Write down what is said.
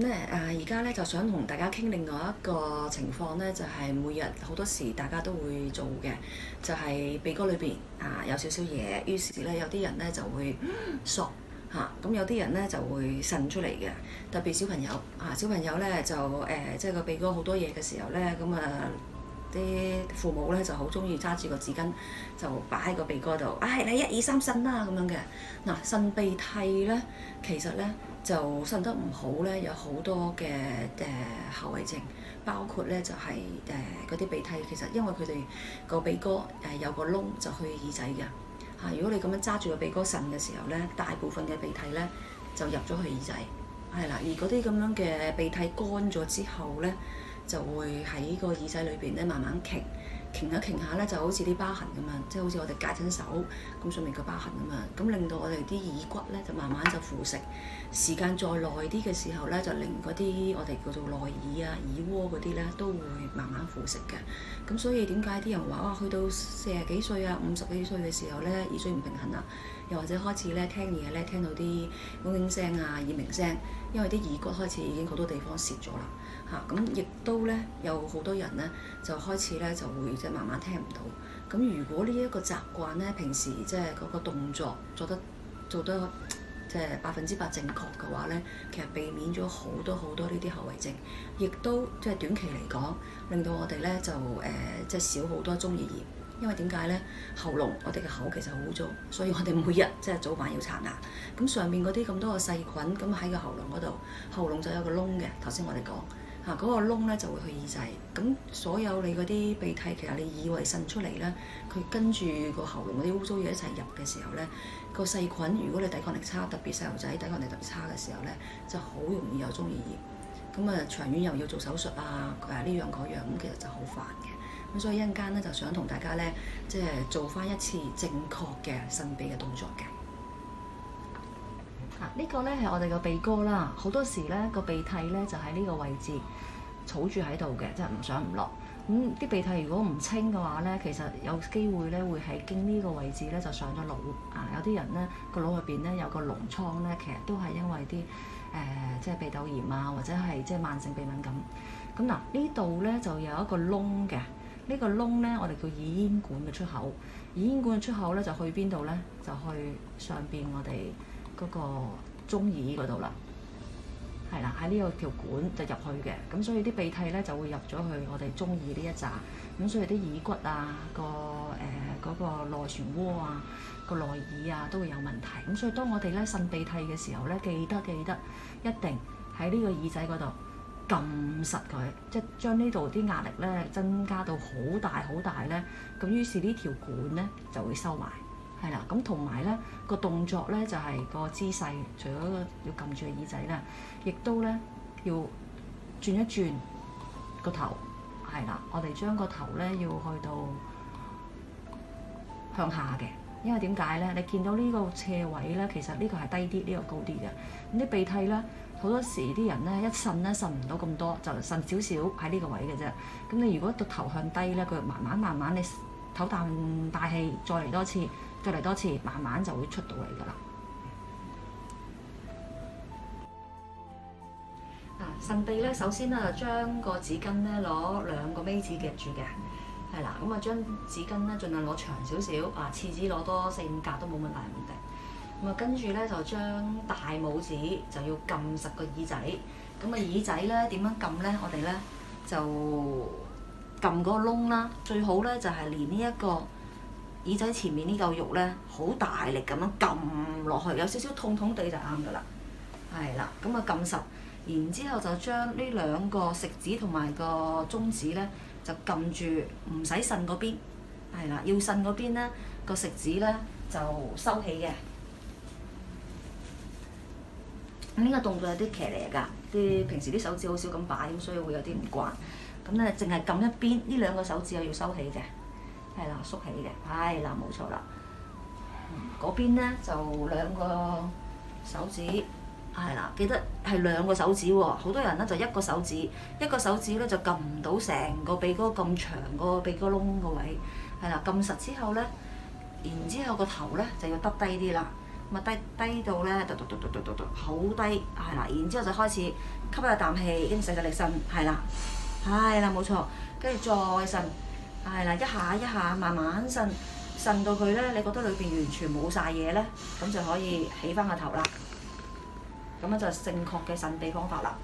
咧而家咧就想同大家傾另外一個情況咧，就係、每日好多時大家都會做嘅，就係、鼻哥裏邊有少少嘢，於是咧有啲人咧就會索嚇，咁有啲人咧就會滲出嚟嘅，特別小朋友小朋友咧就即係個鼻哥好多嘢嘅時候咧，咁啲父母咧就好中意揸住個紙巾就擺喺個鼻哥度，你1、2、3擤啦咁樣嘅。嗱，擤鼻涕咧，其實咧就擤得唔好咧，有好多嘅後遺症，包括咧就係嗰啲鼻涕，其實因為佢哋個鼻哥有個窿就去耳仔嘅嚇。如果你咁樣揸住個鼻哥擤嘅時候咧，大部分嘅鼻涕咧就入咗去耳仔，係啦。而嗰啲咁樣嘅鼻涕乾咗之後咧，就會喺個耳仔裏邊咧慢慢傾下咧，就好似啲疤痕咁樣，即係好似我哋戒親手咁上面個疤痕咁樣，咁令到我哋啲耳骨咧就慢慢就腐蝕，時間再耐啲嘅時候咧，就令嗰啲我哋叫做內耳耳窩嗰啲咧都會慢慢腐蝕嘅。咁所以點解啲人話去到40幾歲50幾歲嘅時候咧，耳水唔平衡又或者開始咧聽嘢咧聽到啲嗡嗡聲耳鳴聲，因為啲耳骨開始已經好多地方蝕咗啦。咁亦都咧有好多人咧就開始咧就會即係慢慢聽唔到。咁如果呢一個習慣咧，平時即係嗰個動作做得即係100%正確嘅話咧，其實避免咗好多呢啲後遺症，亦都即係短期嚟講，令到我哋咧就即係少好多中耳炎。因為點解咧？喉嚨我哋嘅口其實好污糟，所以我哋每日即係早晚要刷牙。咁上面嗰啲咁多嘅細菌，咁喺個喉嚨嗰度，喉嚨就有個窿嘅。頭先我哋講。嗰個窿咧就會去耳仔，咁所有你嗰啲鼻涕，其實你以為滲出嚟咧，佢跟住個喉嚨嗰啲污糟嘢一齊入嘅時候咧，個細菌如果你抵抗力差，特別細路仔抵抗力特別差嘅時候咧，就好容易有中耳炎。咁長遠又要做手術呢樣嗰樣，咁其實就好煩嘅。咁所以一陣間咧就想同大家咧，即係做翻一次正確嘅擤鼻嘅動作嘅。呢個咧係我哋個鼻哥啦，好多時咧個鼻涕咧就喺呢個位置儲住喺度嘅，即係唔上唔落。啲鼻涕如果唔清嘅話咧，其實有機會咧會係經呢個位置咧就上咗腦。有啲人咧個腦入邊咧有個膿瘡咧，其實都係因為啲即係鼻竇炎或者係即係慢性鼻敏感。咁呢度咧就有一個窿嘅，呢個窿咧我哋叫耳咽管嘅出口。耳咽管嘅出口咧就去邊度咧？就去上邊我哋嗰個中耳嗰度啦，係啦，喺呢個條管就入去嘅，咁所以啲鼻涕咧就會入咗去我哋中耳呢一紮，咁所以啲耳骨嗰個內旋渦個內耳都會有問題，咁所以當我哋咧擤鼻涕嘅時候咧，記得一定喺呢個耳仔嗰度撳實佢，即係將呢度啲壓力咧增加到好大咧，咁於是呢條管咧就會收埋。係啦，咁同埋咧個動作咧就係個姿勢，除咗要撳住個耳仔咧，亦都咧要轉一轉個頭，係啦，我哋將個頭咧要去到向下嘅，因為點解咧？你見到呢個斜位咧，其實呢個係低啲，呢個高啲嘅。咁啲鼻涕咧，好多時啲人咧一擤咧擤唔到咁多，就擤少少喺呢個位嘅啫。咁你如果個頭向低咧，佢慢慢你唞啖大氣，再嚟多次，慢慢就會出到嚟㗎啦。擤鼻咧，首先咧就將個紙巾咧攞2個尾指夾住嘅，係啦。咁將紙巾咧盡量攞長少少，廁紙攞多4、5格都冇乜大問題。咁跟住咧就將大拇指就要撳實個耳仔。咁耳仔咧點樣撳咧？我哋咧就撳個窿啦，最好咧就係連呢一個耳仔前面呢嚿肉咧，好大力咁樣撳落去，有少少痛地就啱㗎啦。係啦，咁撳實，然之後就將呢2個食指同埋個中指咧，就撳住，唔使擤嗰邊。係啦，要擤嗰邊咧，個食指咧就收起嘅。呢個動作有啲騎呢㗎，平時啲手指好少咁擺，咁所以會有啲唔慣。咁咧淨係撳一邊，呢2個手指又要收起嘅。係啦，縮起嘅，係啦，冇錯啦。嗰邊咧就2個手指，係啦，記得係2個手指喎。好多人咧就1個手指，一個手指咧就撳唔到成個鼻哥咁長個鼻哥窿個位，係啦，撳實之後咧，然之後個頭咧就要耷低啲啦。咁啊低到咧，好低，係啦，然之後就開始吸一啖氣，跟住細細力呻，係啦，冇錯，跟住再呻，係啦，一下一下慢慢呻到佢咧，你覺得裏邊完全冇晒嘢咧，咁就可以起翻個頭啦。咁樣就正確嘅腎秘方法啦。